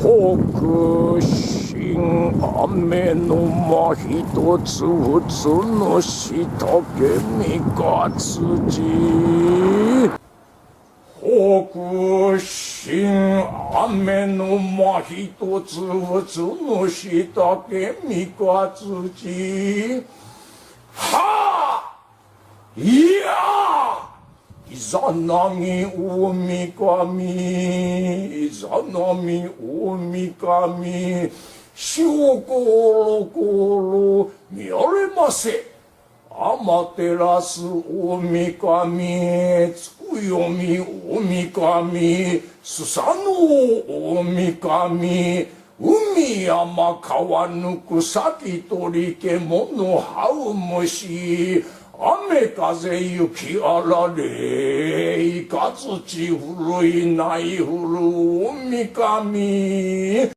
北進雨の間一つ普通のしとけみかつじ北進雨の間一つ普通のしとけみかつじはあいやいざなみ大神いざなみ大神しおころころ見られませアマテラス大神つくよみ大神スサノオ大神海山川ぬく先鳥獣ハウムシ雨風雪あられいかつち古いないふる大神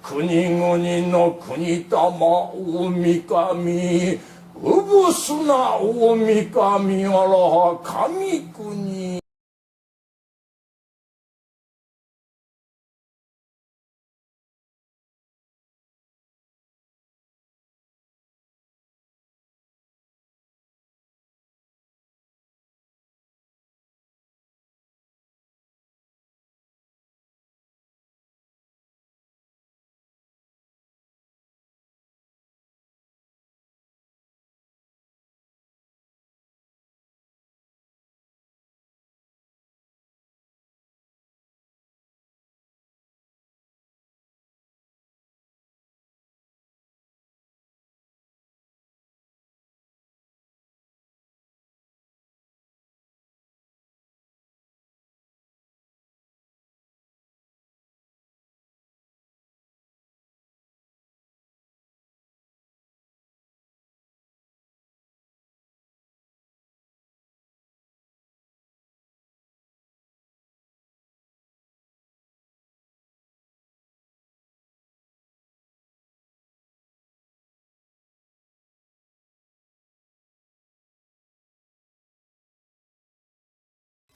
国々の国玉大神うぶすな大神あら神国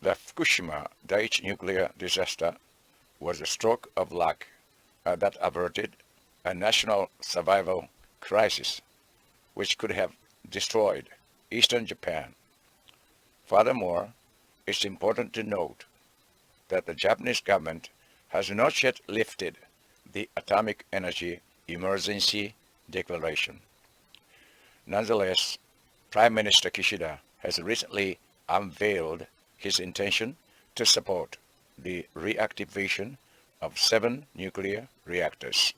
The Fukushima Daiichi nuclear disaster was a stroke of luck that averted a national survival crisis which could have destroyed eastern Japan. Furthermore, it's important to note that the Japanese government has not yet lifted the atomic energy emergency declaration. Nonetheless, Prime Minister Kishida has recently unveiled his intention to support the reactivation of 7 nuclear reactors.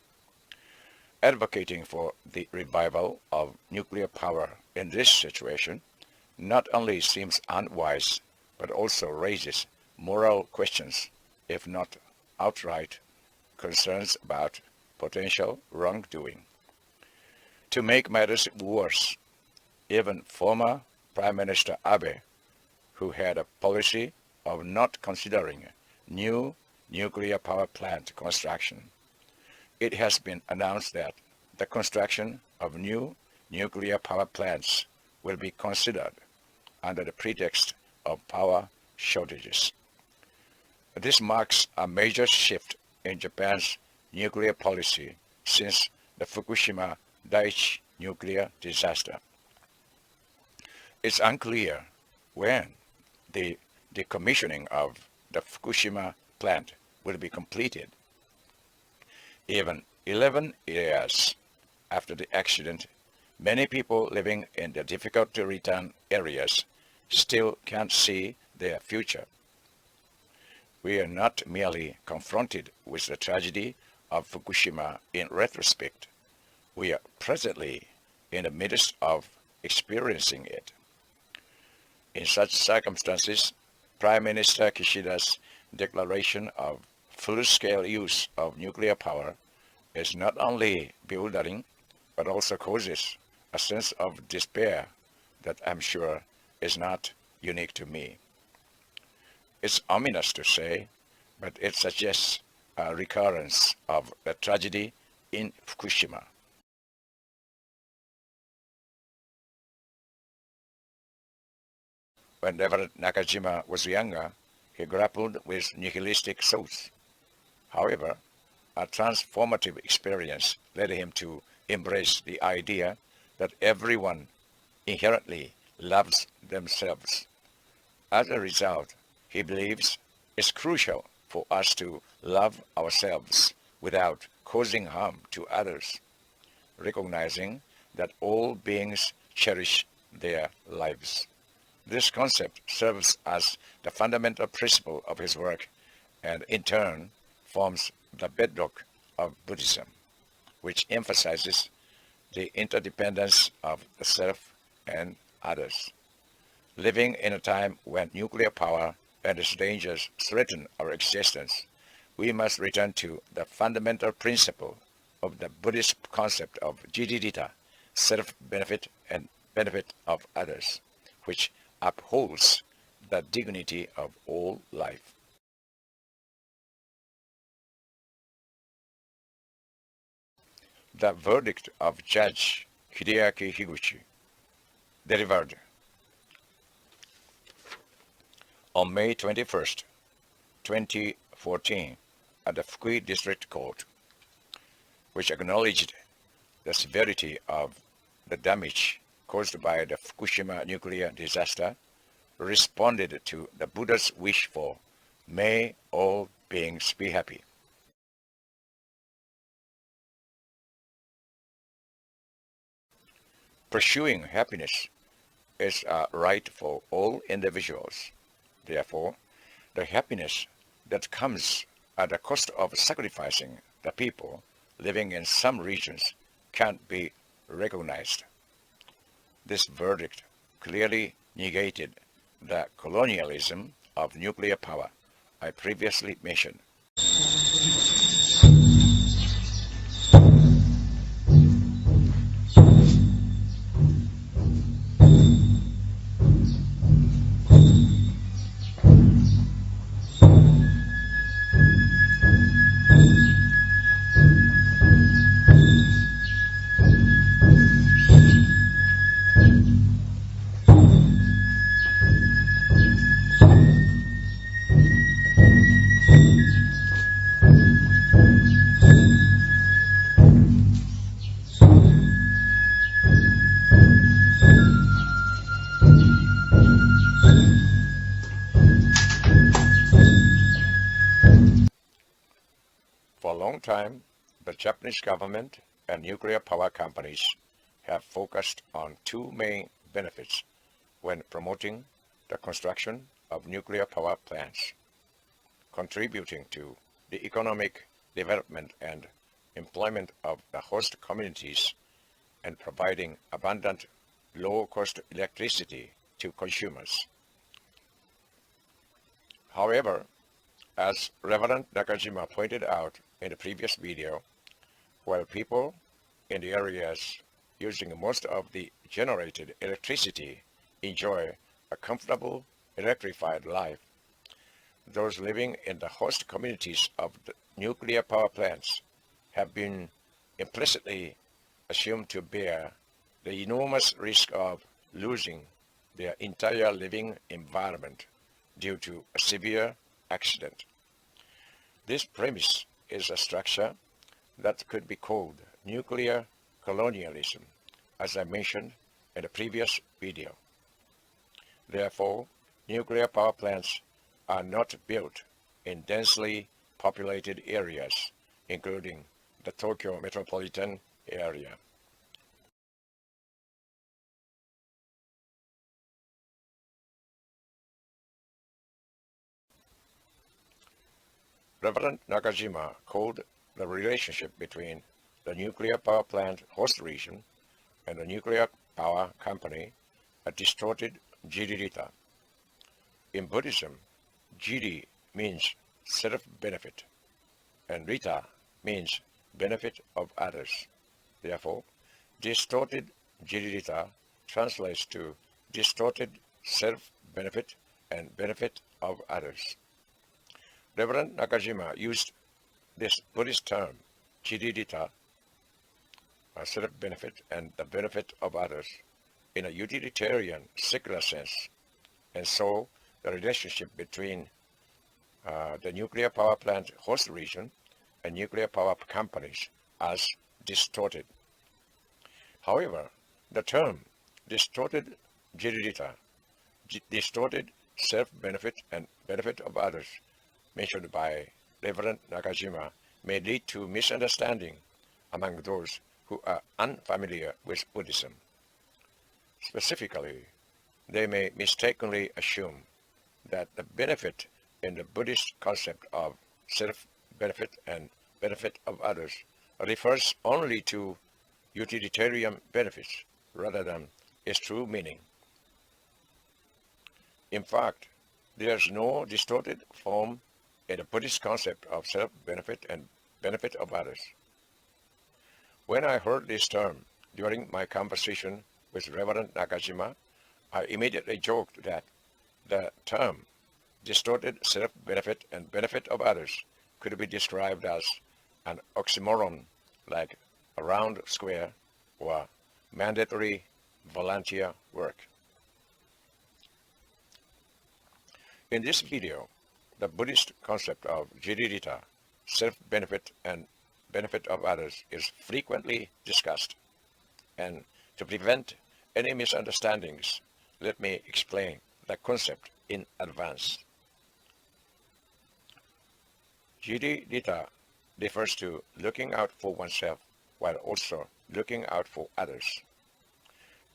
Advocating for the revival of nuclear power in this situation not only seems unwise but also raises moral questions, if not outright concerns about potential wrongdoing. To make matters worse, even former Prime Minister Abe, who had a policy of not considering new nuclear power plant construction, it has been announced that the construction of new nuclear power plants will be considered under the pretext of power shortages. This marks a major shift in Japan's nuclear policy since the Fukushima Daiichi nuclear disaster. It's unclear when the decommissioning of the Fukushima plant will be completed. Even 11 years after the accident, many people living in the difficult-to-return areas still can't see their future. We are not merely confronted with the tragedy of Fukushima in retrospect. We are presently in the midst of experiencing it. In such circumstances, Prime Minister Kishida's declaration of full-scale use of nuclear power is not only bewildering, but also causes a sense of despair that I'm sure is not unique to me. It's ominous to say, but it suggests a recurrence of the tragedy in Fukushima. When Reverend Nakajima was younger, he grappled with nihilistic thoughts. However, a transformative experience led him to embrace the idea that everyone inherently loves themselves. As a result, he believes it's crucial for us to love ourselves without causing harm to others, recognizing that all beings cherish their lives. This concept serves as the fundamental principle of his work and in turn forms the bedrock of Buddhism, which emphasizes the interdependence of the self and others. Living in a time when nuclear power and its dangers threaten our existence, we must return to the fundamental principle of the Buddhist concept of jiririta, self-benefit and benefit of others, which upholds the dignity of all life. The verdict of Judge Hideaki Higuchi, delivered on May 21st, 2014, at the Fukui District Court, which acknowledged the severity of the damage caused by the Fukushima nuclear disaster, responded to the Buddha's wish for "May all beings be happy." Pursuing happiness is a right for all individuals. Therefore, the happiness that comes at the cost of sacrificing the people living in some regions can't be recognized. This verdict clearly negated the colonialism of nuclear power I previously mentioned. For a long time, the Japanese government and nuclear power companies have focused on two main benefits when promoting the construction of nuclear power plants: contributing to the economic development and employment of the host communities and providing abundant, low-cost electricity to consumers. However, as Reverend Nakajima pointed out in the previous video, while people in the areas using most of the generated electricity enjoy a comfortable, electrified life, those living in the host communities of the nuclear power plants have been implicitly assumed to bear the enormous risk of losing their entire living environment due to a severe accident. This premise is a structure that could be called nuclear colonialism, as I mentioned in the previous video. Therefore, nuclear power plants are not built in densely populated areas, including the Tokyo metropolitan area. Reverend Nakajima called the relationship between the nuclear power plant host region and the nuclear power company a distorted jiririta. In Buddhism, jiri means self-benefit, and rita means benefit of others. Therefore, distorted jiririta translates to distorted self-benefit and benefit of others. Reverend Nakajima used this Buddhist term, jiririta, self-benefit and the benefit of others, in a utilitarian, secular sense, and saw the relationship between the nuclear power plant host region and nuclear power companies as distorted. However, the term distorted jiridita, distorted self-benefit and benefit of others, mentioned by Reverend Nakajima, may lead to misunderstanding among those who are unfamiliar with Buddhism. Specifically, they may mistakenly assume that the benefit in the Buddhist concept of self-benefit and benefit of others refers only to utilitarian benefits rather than its true meaning. In fact, there is no distorted form in the Buddhist concept of self-benefit and benefit of others. When I heard this term during my conversation with Reverend Nakajima, I immediately joked that the term distorted self-benefit and benefit of others could be described as an oxymoron like a round square or mandatory volunteer work. In this video, the Buddhist concept of jiridita, self-benefit and benefit of others, is frequently discussed. And to prevent any misunderstandings, let me explain the concept in advance. Jiridita refers to looking out for oneself while also looking out for others.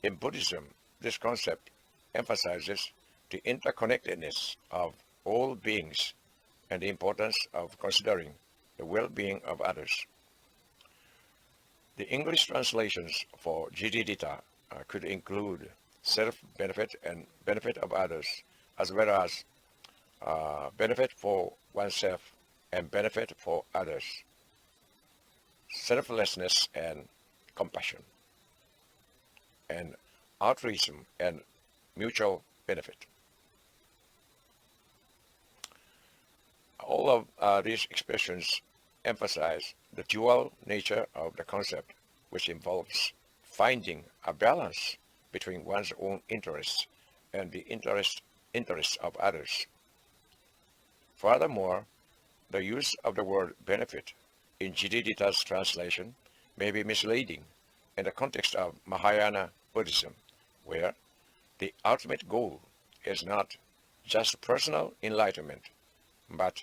In Buddhism, this concept emphasizes the interconnectedness of all beings and the importance of considering the well-being of others. The English translations for jiridita could include self-benefit and benefit of others, as well as benefit for oneself and benefit for others, selflessness and compassion, and altruism and mutual benefit. All of these expressions emphasize the dual nature of the concept, which involves finding a balance between one's own interests and the interests of others. Furthermore, the use of the word benefit in Jiridita's translation may be misleading in the context of Mahayana Buddhism, where the ultimate goal is not just personal enlightenment, but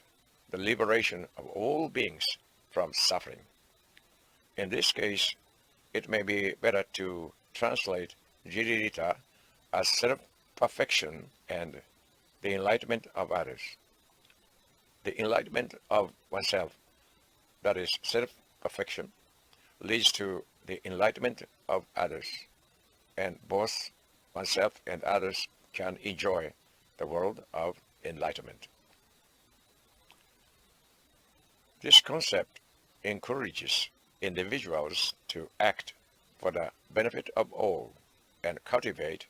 the liberation of all beings from suffering. In this case, it may be better to translate jiridita as self-perfection and the enlightenment of others. The enlightenment of oneself, that is self-perfection, leads to the enlightenment of others, and both oneself and others can enjoy the world of enlightenment. This concept encourages individuals to act for the benefit of all and cultivate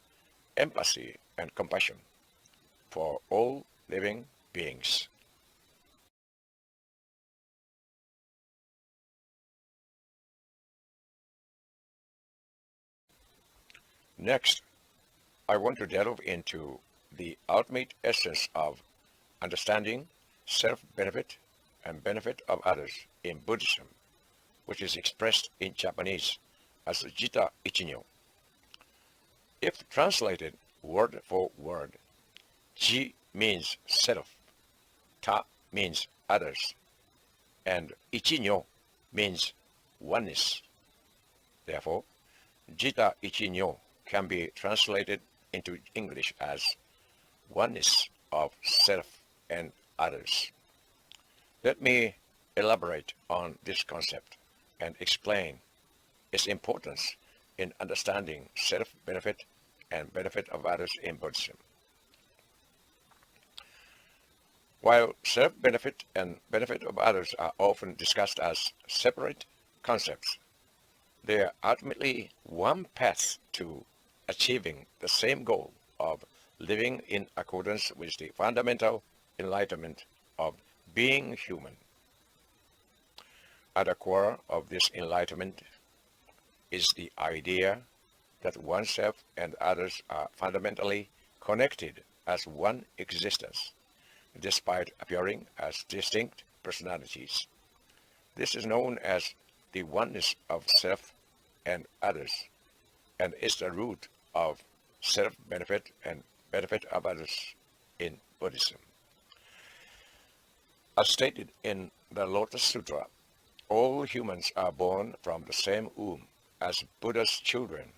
empathy and compassion for all living beings. Next, I want to delve into the ultimate essence of understanding self-benefit and benefit of others in Buddhism, which is expressed in Japanese as Jita Ichinyo. If translated word for word, Ji means self, Ta means others, and Ichinyo means oneness. Therefore, Jita Ichinyo can be translated into English as oneness of self and others. Let me elaborate on this concept and explain its importance in understanding self-benefit and benefit of others in Buddhism. While self-benefit and benefit of others are often discussed as separate concepts, they are ultimately one path to achieving the same goal of living in accordance with the fundamental enlightenment of being human. At the core of this enlightenment is the idea that oneself and others are fundamentally connected as one existence, despite appearing as distinct personalities. This is known as the oneness of self and others, and is the root of self-benefit and benefit of others in Buddhism. As stated in the Lotus Sutra, all humans are born from the same womb as Buddha's children.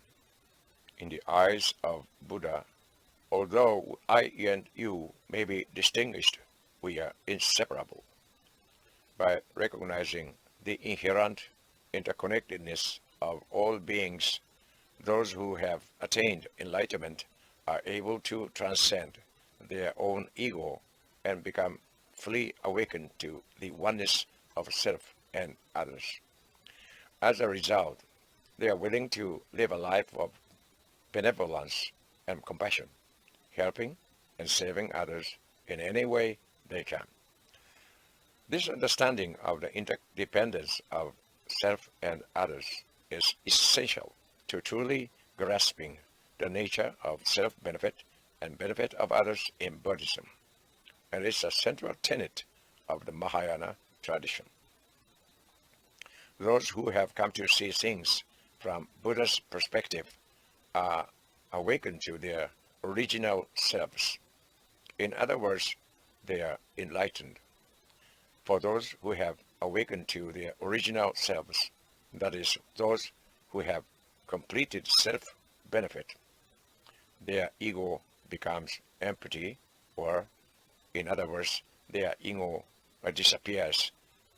In the eyes of Buddha, although I and you may be distinguished, we are inseparable. By recognizing the inherent interconnectedness of all beings, those who have attained enlightenment are able to transcend their own ego and become fully awakened to the oneness of self and others. As a result, they are willing to live a life of benevolence and compassion, helping and saving others in any way they can. This understanding of the interdependence of self and others is essential to truly grasping the nature of self-benefit and benefit of others in Buddhism, and is a central tenet of the Mahayana tradition. Those who have come to see things from Buddha's perspective are awakened to their original selves. In other words, they are enlightened. For those who have awakened to their original selves, that is, those who have completed self-benefit, their ego becomes empty, or, in other words, their ego disappears,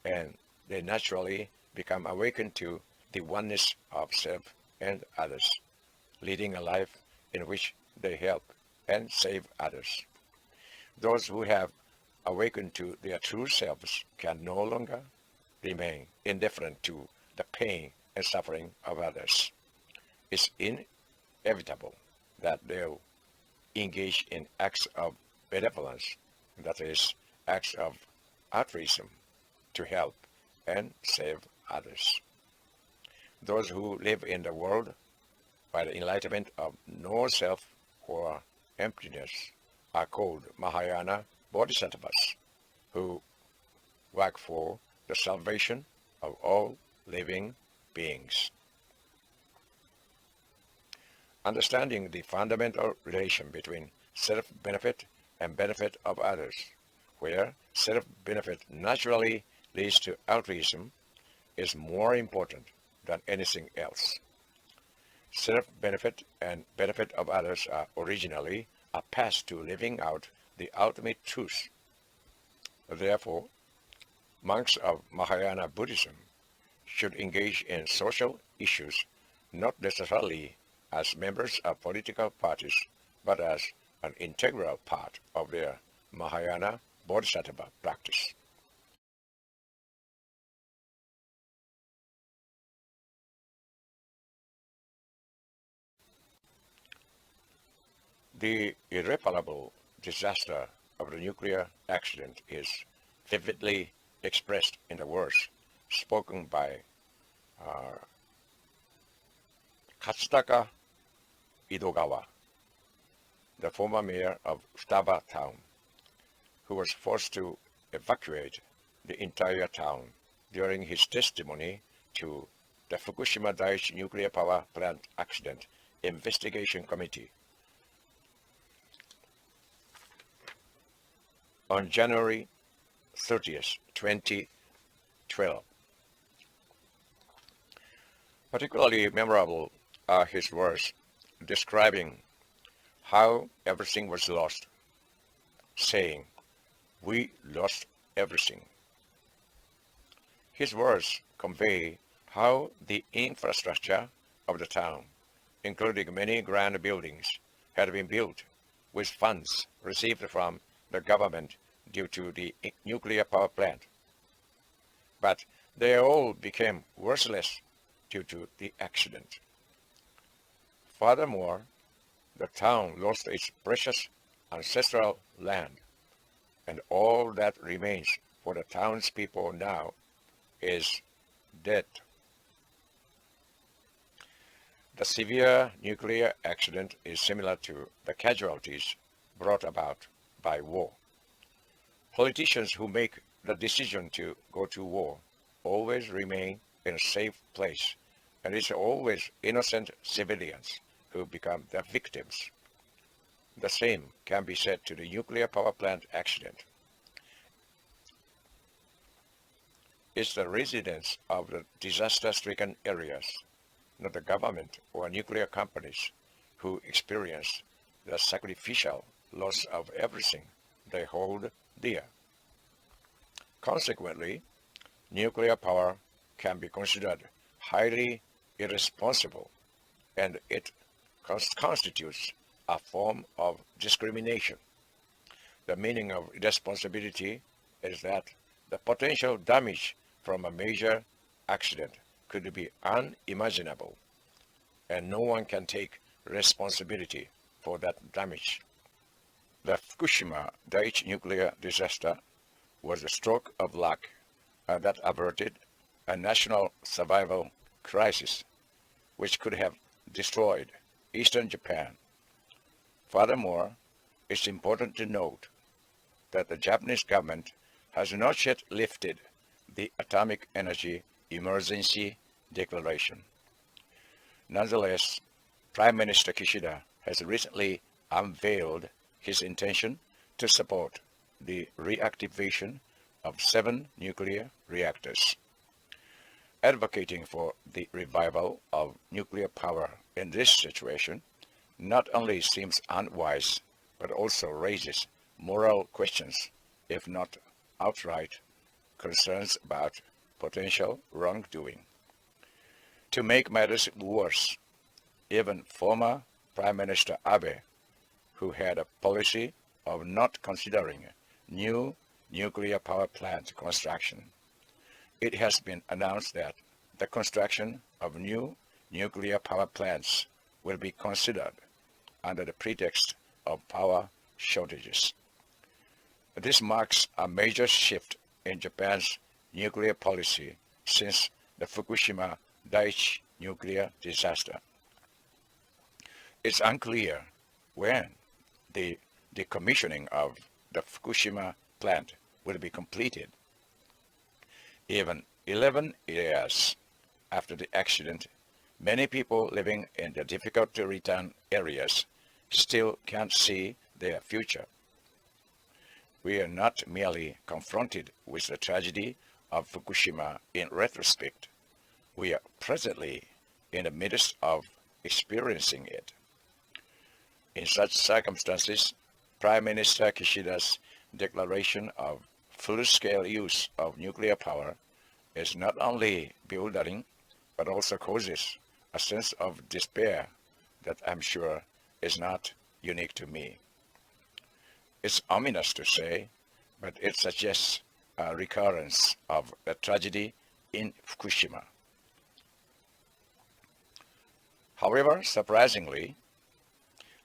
and they naturally become awakened to the oneness of self and others, leading a life in which they help and save others. Those who have awakened to their true selves can no longer remain indifferent to the pain and suffering of others. It's inevitable that they'll engage in acts of benevolence, that is, acts of altruism, to help and save others. Those who live in the world by the enlightenment of no self or emptiness are called Mahayana Bodhisattvas, who work for the salvation of all living beings. Understanding the fundamental relation between self-benefit and benefit of others, where self-benefit naturally leads to altruism, is more important than anything else. Self-benefit and benefit of others are originally a path to living out the ultimate truth. Therefore, monks of Mahayana Buddhism should engage in social issues not necessarily as members of political parties, but as an integral part of their Mahayana Bodhisattva practice. The irreparable disaster of the nuclear accident is vividly expressed in the words spoken by Katsutaka Idogawa, the former mayor of Futaba town, who was forced to evacuate the entire town during his testimony to the Fukushima Daiichi nuclear power plant accident investigation committee on January 30th, 2012. Particularly memorable are his words describing how everything was lost, saying, "We lost everything." His words convey how the infrastructure of the town, including many grand buildings, had been built with funds received from the government due to the nuclear power plant. But they all became worthless due to the accident. Furthermore, the town lost its precious ancestral land, and all that remains for the townspeople now is dead. The severe nuclear accident is similar to the casualties brought about by war. Politicians who make the decision to go to war always remain in a safe place, and it's always innocent civilians who become the victims. The same can be said to the nuclear power plant accident. It's the residents of the disaster-stricken areas, not the government or nuclear companies, who experience the sacrificial loss of everything they hold dear. Consequently, nuclear power can be considered highly irresponsible, and it constitutes a form of discrimination. The meaning of irresponsibility is that the potential damage from a major accident could be unimaginable, and no one can take responsibility for that damage. The Fukushima Daiichi nuclear disaster was a stroke of luck that averted a national survival crisis which could have destroyed eastern Japan. Furthermore, it's important to note that the Japanese government has not yet lifted the Atomic Energy Emergency Declaration. Nonetheless, Prime Minister Kishida has recently unveiled his intention to support the reactivation of 7 nuclear reactors. Advocating for the revival of nuclear power in this situation not only seems unwise, but also raises moral questions, if not outright concerns about potential wrongdoing. To make matters worse, even former Prime Minister Abe, who had a policy of not considering new nuclear power plant construction, it has been announced that the construction of new nuclear power plants will be considered under the pretext of power shortages. This marks a major shift in Japan's nuclear policy since the Fukushima Daiichi nuclear disaster. It's unclear when the decommissioning of the Fukushima plant will be completed. Even 11 years after the accident, many people living in the difficult-to-return areas still can't see their future. We are not merely confronted with the tragedy of Fukushima in retrospect. We are presently in the midst of experiencing it. In such circumstances, Prime Minister Kishida's declaration of full-scale use of nuclear power is not only bewildering, but also causes a sense of despair that I'm sure is not unique to me. It's ominous to say, but it suggests a recurrence of the tragedy in Fukushima. However, surprisingly,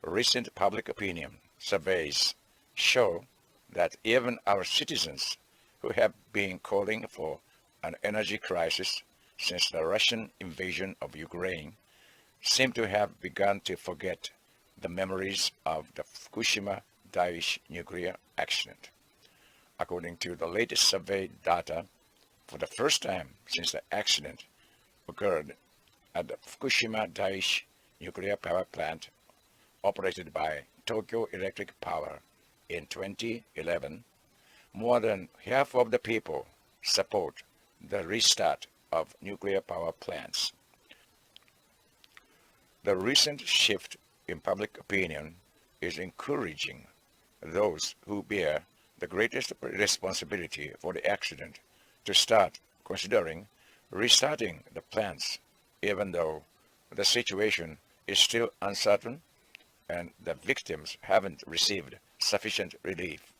recent public opinion surveys show that even our citizens who have been calling for an energy crisis since the Russian invasion of Ukraine seem to have begun to forget the memories of the Fukushima Daiichi nuclear accident. According to the latest survey data, for the first time since the accident occurred at the Fukushima Daiichi nuclear power plant operated by Tokyo Electric Power in 2011, more than half of the people support the restart of nuclear power plants. The recent shift in public opinion is encouraging those who bear the greatest responsibility for the accident to start considering restarting the plants, even though the situation is still uncertain and the victims haven't received sufficient relief.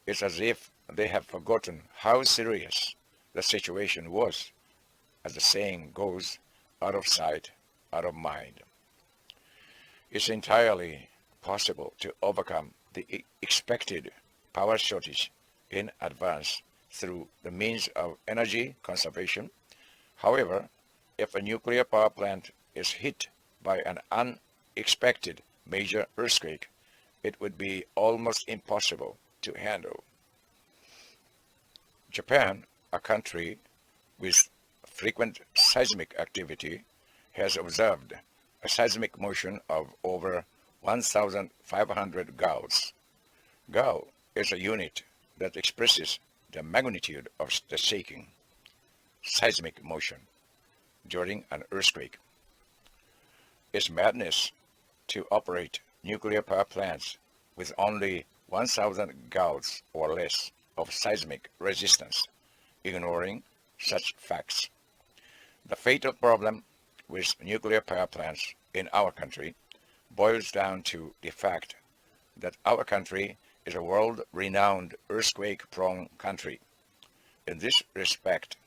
It's as if they have forgotten how serious the situation was. As the saying goes, out of sight, out of mind. It's entirely possible to overcome the expected power shortage in advance through the means of energy conservation. However, if a nuclear power plant is hit by an unexpected major earthquake, it would be almost impossible to handle. Japan, a country with frequent seismic activity, has observed a seismic motion of over 1,500 gauss. Gao is a unit that expresses the magnitude of the shaking, seismic motion, during an earthquake. It's madness to operate nuclear power plants with only 1,000 gauss or less of seismic resistance, ignoring such facts. The fatal problem with nuclear power plants in our country boils down to the fact that our country is a world-renowned earthquake-prone country. In this respect,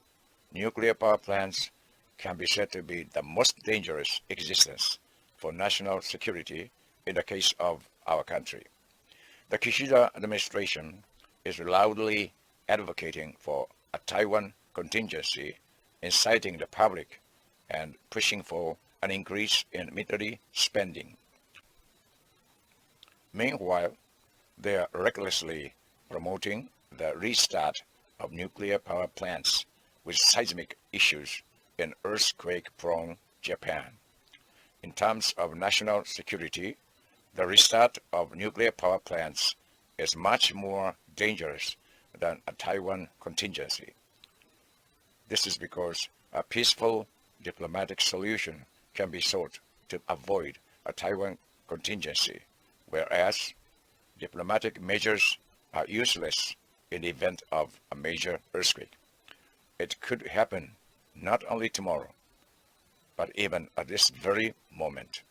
nuclear power plants can be said to be the most dangerous existence for national security in the case of our country. The Kishida administration is loudly advocating for a Taiwan contingency, inciting the public and pushing for an increase in military spending. Meanwhile, they are recklessly promoting the restart of nuclear power plants with seismic issues in earthquake-prone Japan. In terms of national security, the restart of nuclear power plants is much more dangerous than a Taiwan contingency. This is because a peaceful diplomatic solution can be sought to avoid a Taiwan contingency, whereas diplomatic measures are useless in the event of a major earthquake. It could happen not only tomorrow, but even at this very moment.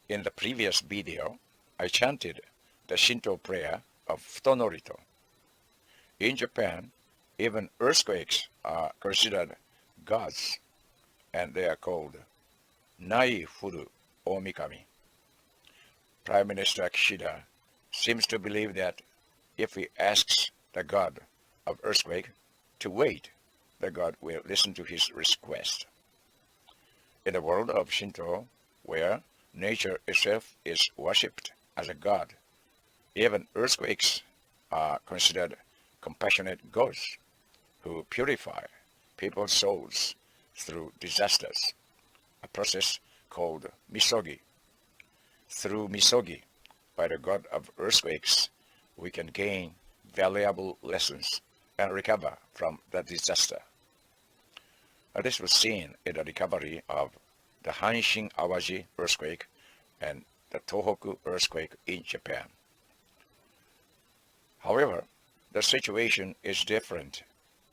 In the previous video, I chanted the Shinto prayer of Futonorito. In Japan, even earthquakes are considered gods, and they are called Nai Furu Omikami. Prime Minister Kishida seems to believe that if he asks the god of earthquake to wait, the god will listen to his request. In the world of Shinto, where nature itself is worshipped as a god, even earthquakes are considered compassionate gods who purify people's souls through disasters, a process called misogi. Through misogi, by the god of earthquakes, we can gain valuable lessons and recover from the disaster. This was seen in the recovery of the Hanshin Awaji earthquake and the Tohoku earthquake in Japan. However, the situation is different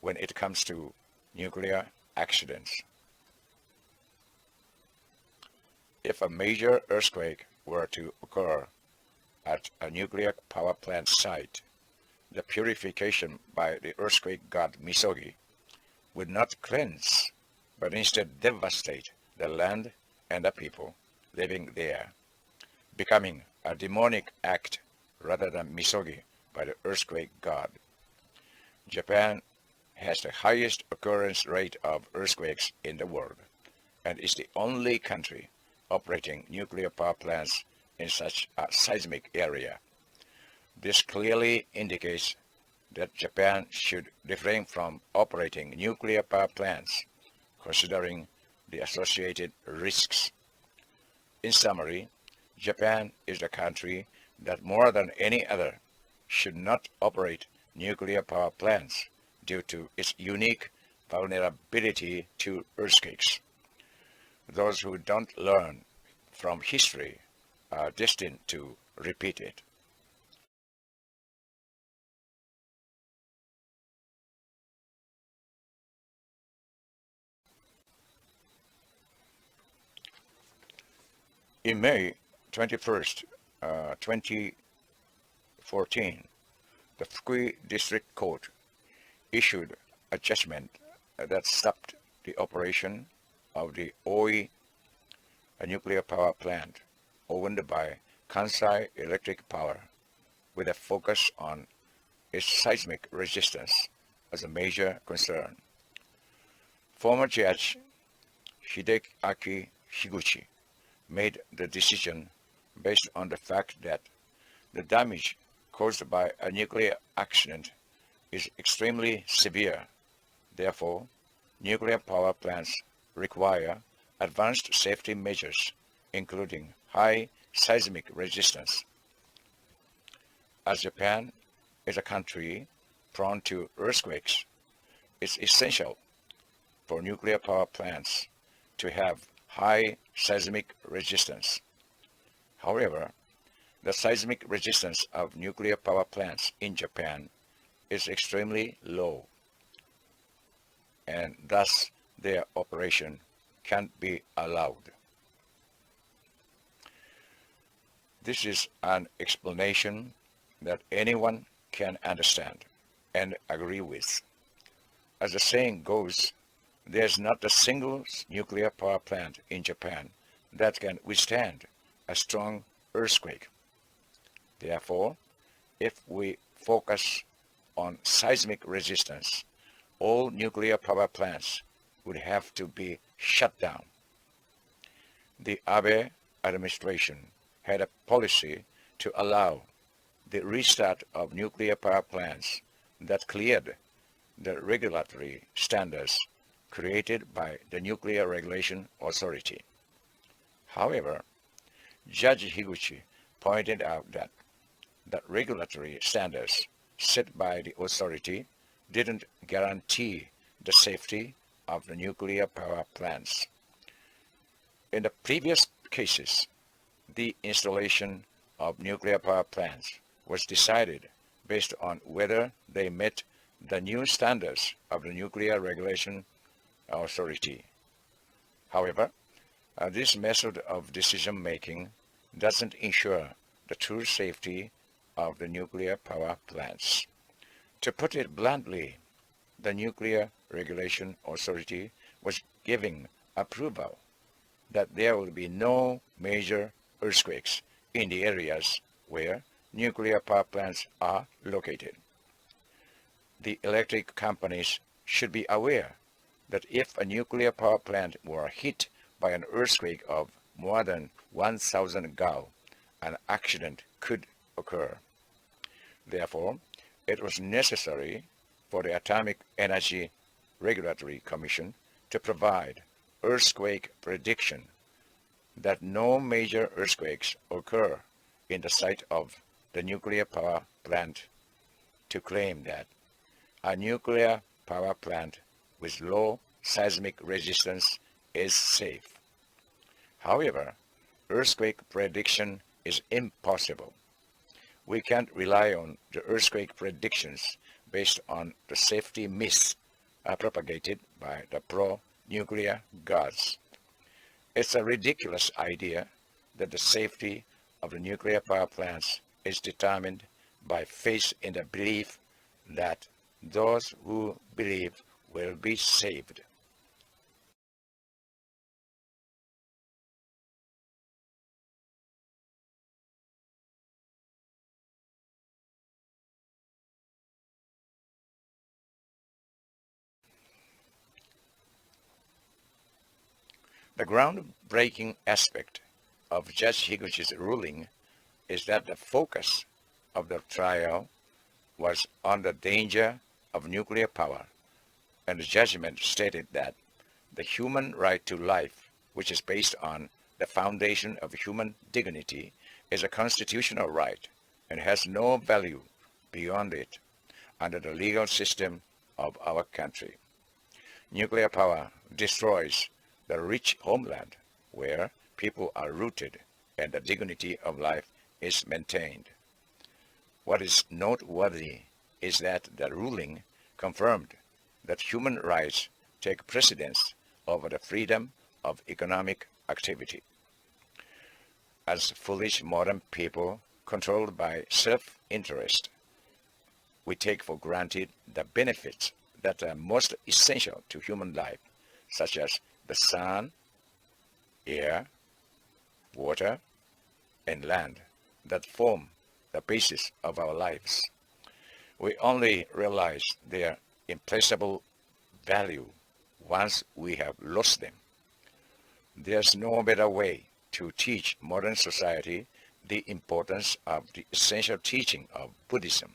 when it comes to nuclear accidents. If a major earthquake were to occur at a nuclear power plant site, the purification by the earthquake god Misogi would not cleanse, but instead devastate the land and the people living there, becoming a demonic act rather than Misogi by the earthquake god. Japan has the highest occurrence rate of earthquakes in the world, and is the only country operating nuclear power plants in such a seismic area. This clearly indicates that Japan should refrain from operating nuclear power plants, considering the associated risks. In summary, Japan is the country that more than any other should not operate nuclear power plants due to its unique vulnerability to earthquakes. Those who don't learn from history are destined to repeat it. In May 21st, 2014, the Fukui District Court issued a judgment that stopped the operation of the Oi, a nuclear power plant owned by Kansai Electric Power, with a focus on its seismic resistance as a major concern. Former Judge Hideaki Higuchi made the decision based on the fact that the damage caused by a nuclear accident is extremely severe. Therefore, nuclear power plants require advanced safety measures, including high seismic resistance. As Japan is a country prone to earthquakes, it's essential for nuclear power plants to have high seismic resistance. However, the seismic resistance of nuclear power plants in Japan is extremely low, and thus their operation can't be allowed. This is an explanation that anyone can understand and agree with. As the saying goes, there's not a single nuclear power plant in Japan that can withstand a strong earthquake. Therefore, if we focus on seismic resistance, all nuclear power plants would have to be shut down. The Abe administration had a policy to allow the restart of nuclear power plants that cleared the regulatory standards created by the Nuclear Regulation Authority. However, Judge Higuchi pointed out that the regulatory standards set by the authority didn't guarantee the safety of the nuclear power plants. In the previous cases, the installation of nuclear power plants was decided based on whether they met the new standards of the Nuclear Regulation Authority. However, this method of decision-making doesn't ensure the true safety of the nuclear power plants. To put it bluntly, the Nuclear Regulation Authority was giving approval that there will be no major earthquakes in the areas where nuclear power plants are located. The electric companies should be aware that if a nuclear power plant were hit by an earthquake of more than 1,000 Gao, an accident could occur. Therefore, it was necessary for the Atomic Energy Regulatory Commission to provide earthquake prediction that no major earthquakes occur in the site of the nuclear power plant, to claim that a nuclear power plant with low seismic resistance is safe. However, earthquake prediction is impossible. We can't rely on the earthquake predictions based on the safety myths propagated by the pro-nuclear gods. It's a ridiculous idea that the safety of the nuclear power plants is determined by faith in the belief that those who believe will be saved. The groundbreaking aspect of Judge Higuchi's ruling is that the focus of the trial was on the danger of nuclear power, and the judgment stated that the human right to life, which is based on the foundation of human dignity, is a constitutional right and has no value beyond it under the legal system of our country. Nuclear power destroys the rich homeland where people are rooted and the dignity of life is maintained. What is noteworthy is that the ruling confirmed that human rights take precedence over the freedom of economic activity. As foolish modern people controlled by self-interest, we take for granted the benefits that are most essential to human life, such as the sun, air, water, and land that form the basis of our lives. We only realize their implaceable value once we have lost them. There's no better way to teach modern society the importance of the essential teaching of Buddhism,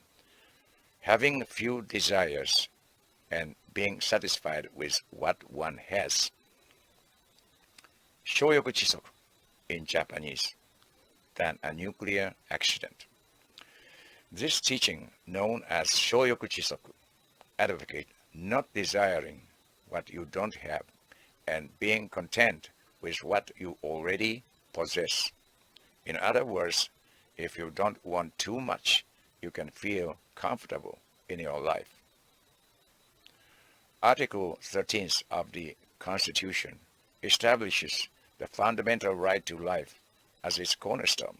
having few desires and being satisfied with what one has. Shoyoku Chisoku in Japanese, than a nuclear accident. This teaching, known as Shoyoku Chisoku, advocates not desiring what you don't have and being content with what you already possess. In other words, if you don't want too much, you can feel comfortable in your life. Article 13 of the Constitution establishes the fundamental right to life as its cornerstone.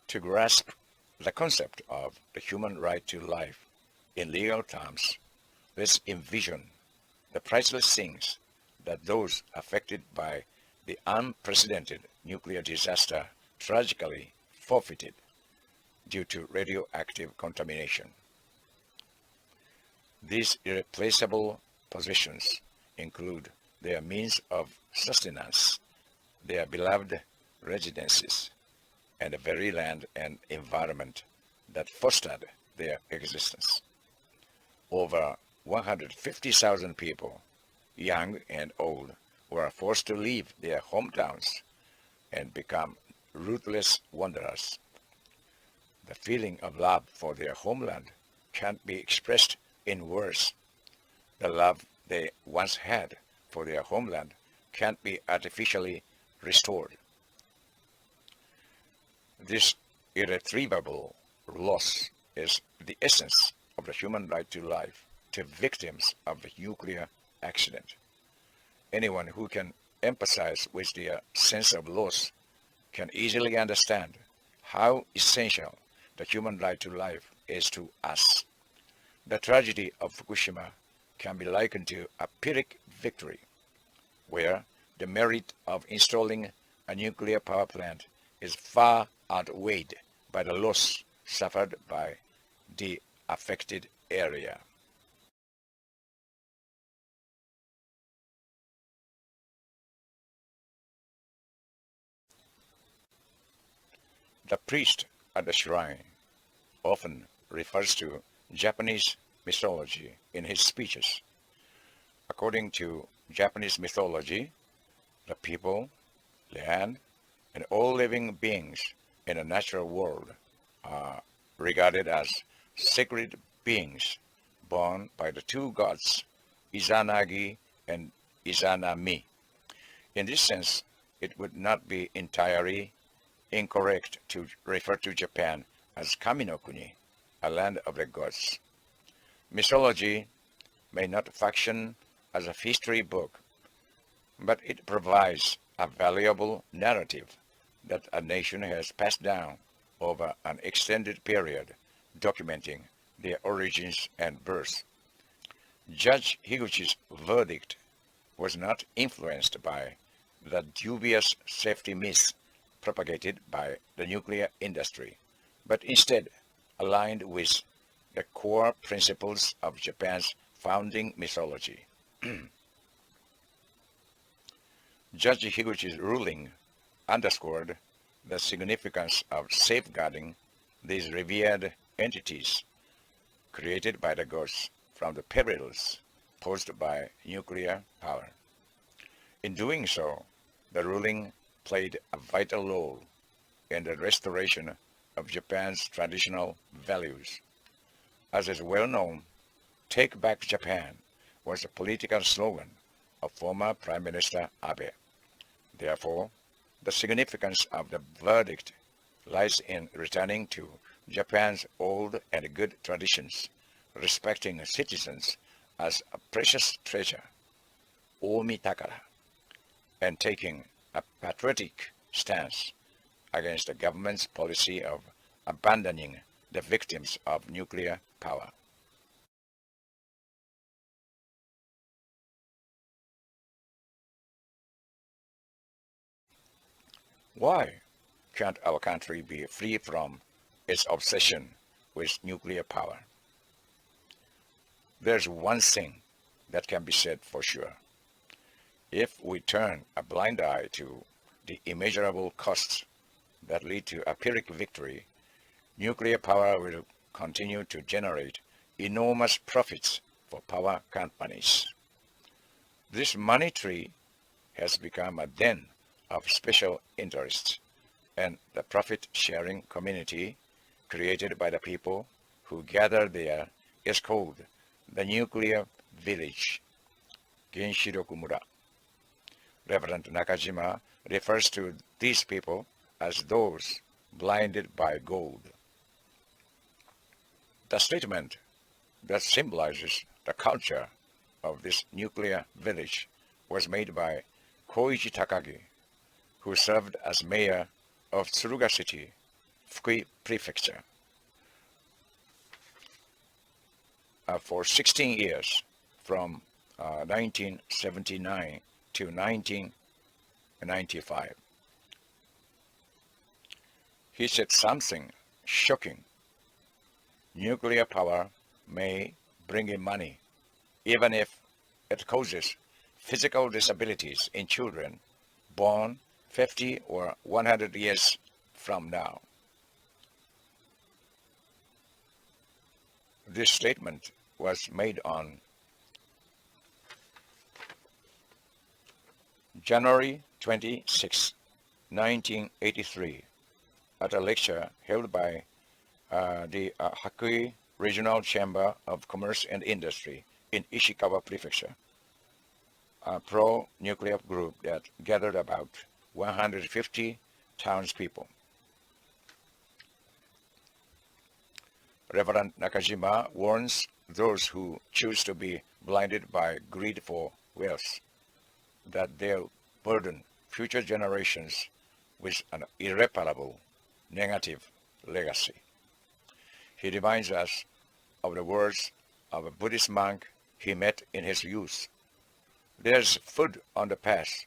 To grasp the concept of the human right to life in legal terms, let's envision the priceless things that those affected by the unprecedented nuclear disaster tragically forfeited due to radioactive contamination. These irreplaceable possessions include their means of sustenance, their beloved residences, and the very land and environment that fostered their existence. Over 150,000 people, young and old, were forced to leave their hometowns and become rootless wanderers. The feeling of love for their homeland can't be expressed in words. The love they once had for their homeland can't be artificially restored. This irretrievable loss is the essence of the human right to life to victims of the nuclear accident. Anyone who can empathize with their sense of loss can easily understand how essential the human right to life is to us. The tragedy of Fukushima can be likened to a Pyrrhic victory, where the merit of installing a nuclear power plant is far outweighed by the loss suffered by the affected area. The priest at the shrine often refers to Japanese mythology in his speeches. According to Japanese mythology, the people, land, and all living beings in the natural world are regarded as sacred beings born by the two gods, Izanagi and Izanami. In this sense, it would not be entirely incorrect to refer to Japan as Kami no Kuni, a land of the gods. Mythology may not function as a history book, but it provides a valuable narrative that a nation has passed down over an extended period, documenting their origins and birth. Judge Higuchi's verdict was not influenced by the dubious safety myths propagated by the nuclear industry, but instead aligned with the core principles of Japan's founding mythology. Judge Higuchi's ruling underscored the significance of safeguarding these revered entities created by the gods from the perils posed by nuclear power. In doing so, the ruling played a vital role in the restoration of Japan's traditional values. As is well known, "Take Back Japan" was a political slogan of former Prime Minister Abe. Therefore, the significance of the verdict lies in returning to Japan's old and good traditions, respecting citizens as a precious treasure, omi takara, and taking a patriotic stance against the government's policy of abandoning the victims of nuclear power. Why can't our country be free from its obsession with nuclear power? There's one thing that can be said for sure. If we turn a blind eye to the immeasurable costs that lead to a Pyrrhic victory, nuclear power will continue to generate enormous profits for power companies. This money tree has become a den of special interests, and the profit-sharing community created by the people who gather there is called the nuclear village, Genshiroku Mura. Reverend Nakajima refers to these people as those blinded by gold. The statement that symbolizes the culture of this nuclear village was made by Koichi Takagi, who served as mayor of Tsuruga City, Fukui Prefecture, for 16 years, from 1979 to 1995. He said something shocking. Nuclear power may bring in money, even if it causes physical disabilities in children born 50 or 100 years from now. This statement was made on January 26, 1983, at a lecture held by the Hakui Regional Chamber of Commerce and Industry in Ishikawa Prefecture, a pro-nuclear group that gathered about 150 townspeople. Reverend Nakajima warns those who choose to be blinded by greed for wealth that they'll burden future generations with an irreparable negative legacy. He reminds us of the words of a Buddhist monk he met in his youth. There's food on the path,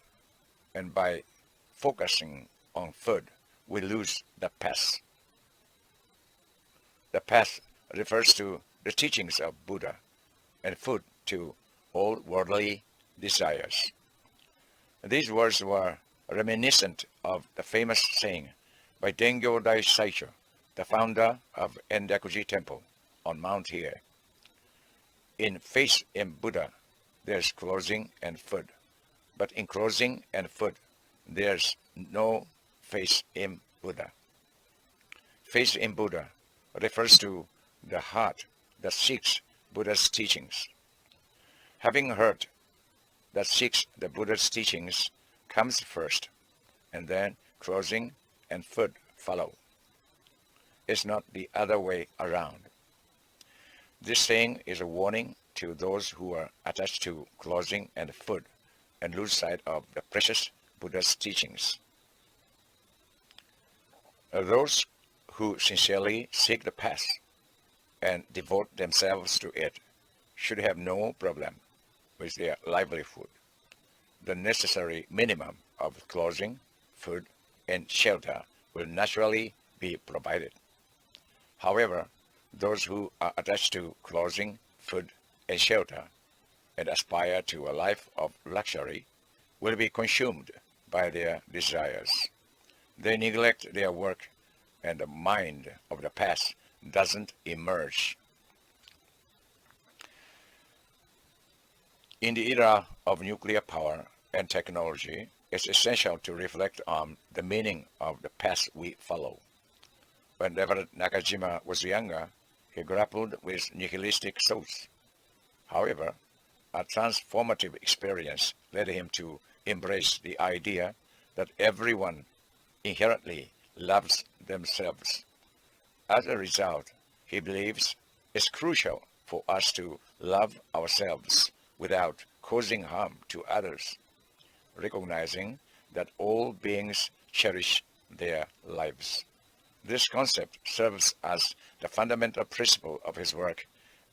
and by focusing on food, we lose the path. The path refers to the teachings of Buddha, and food to all worldly desires. These words were reminiscent of the famous saying by Dengyo Daisaicho, the founder of Endakuji Temple on Mount Hiei. In faith in Buddha, there's clothing and food, but in clothing and food, there's no faith in Buddha. Faith in Buddha refers to the heart that seeks Buddha's teachings. Having heard that seeks the Buddha's teachings comes first, and then clothing and food follow. It's not the other way around. This saying is a warning to those who are attached to clothing and food and lose sight of the precious Buddha's teachings. Those who sincerely seek the path and devote themselves to it should have no problem with their livelihood. The necessary minimum of clothing, food, and shelter will naturally be provided. However, those who are attached to clothing, food, and shelter and aspire to a life of luxury will be consumed by their desires. They neglect their work, and the mind of the past doesn't emerge. In the era of nuclear power and technology, it's essential to reflect on the meaning of the path we follow. When Reverend Nakajima was younger, he grappled with nihilistic thoughts. However, a transformative experience led him to embrace the idea that everyone inherently loves themselves. As a result, he believes it's crucial for us to love ourselves without causing harm to others, recognizing that all beings cherish their lives. This concept serves as the fundamental principle of his work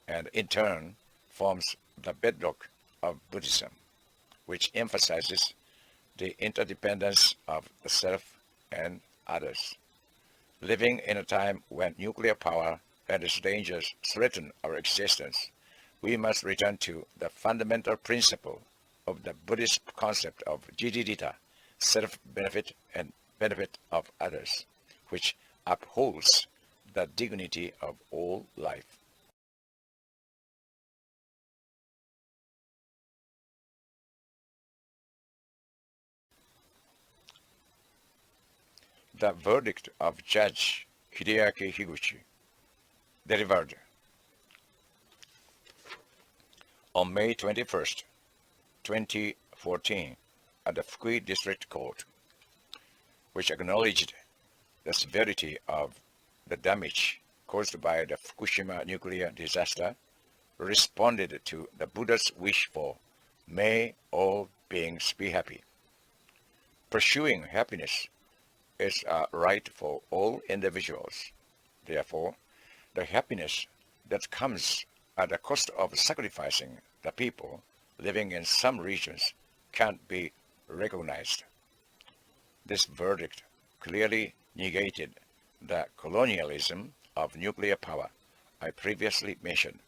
and in turn forms the bedrock of Buddhism, which emphasizes the interdependence of the self and others. Living in a time when nuclear power and its dangers threaten our existence, we must return to the fundamental principle of the Buddhist concept of jijidita, self-benefit and benefit of others, which upholds the dignity of all life. The verdict of Judge Hideaki Higuchi, delivered on May 21st, 2014, at the Fukui District Court, which acknowledged the severity of the damage caused by the Fukushima nuclear disaster, responded to the Buddha's wish for "May all beings be happy." Pursuing happiness is a right for all individuals. Therefore, the happiness that comes at the cost of sacrificing the people living in some regions can't be recognized. This verdict clearly negated the colonialism of nuclear power I previously mentioned.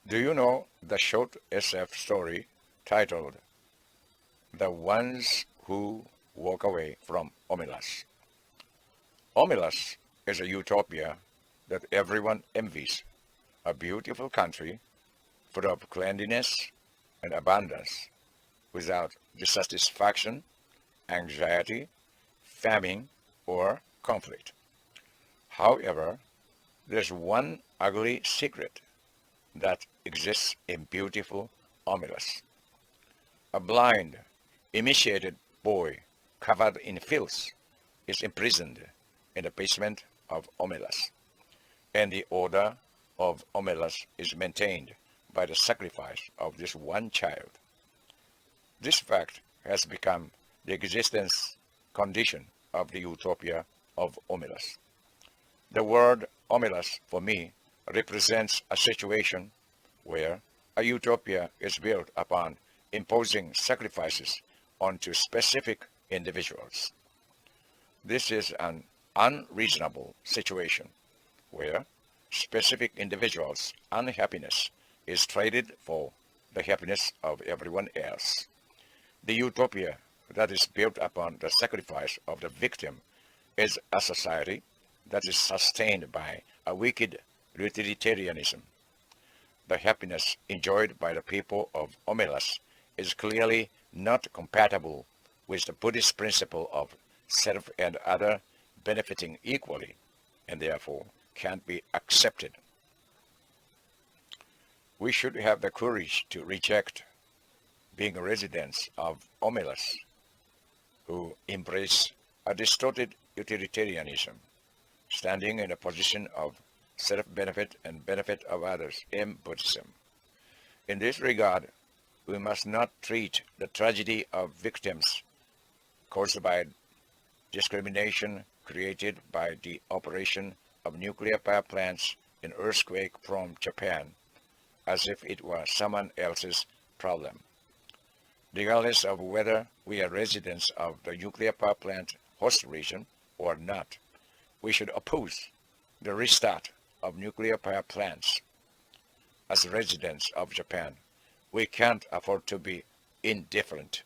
Do you know the short SF story titled "The Ones Who Walk Away from Omelas"? Omelas is a utopia that everyone envies, a beautiful country full of cleanliness and abundance, without dissatisfaction, anxiety, famine, or conflict. However, there's one ugly secret that exists in beautiful Omelas. A blind, emaciated boy covered in filth is imprisoned in the basement of Omelas, and the order of Omelas is maintained by the sacrifice of this one child. This fact has become the existence condition of the utopia of Omelas. The word Omelas, for me, represents a situation where a utopia is built upon imposing sacrifices onto specific individuals. This is an unreasonable situation where specific individuals' unhappiness is traded for the happiness of everyone else. The utopia that is built upon the sacrifice of the victim is a society that is sustained by a wicked utilitarianism. The happiness enjoyed by the people of Omelas is clearly not compatible with the Buddhist principle of self and other benefiting equally, and therefore can't be accepted. We should have the courage to reject being residents of Omelas who embrace a distorted utilitarianism, standing in a position of self-benefit and benefit of others in Buddhism. In this regard, we must not treat the tragedy of victims caused by discrimination created by the operation of nuclear power plants in earthquake-prone Japan as if it were someone else's problem. Regardless of whether we are residents of the nuclear power plant host region or not, we should oppose the restart of nuclear power plants. As residents of Japan, we can't afford to be indifferent.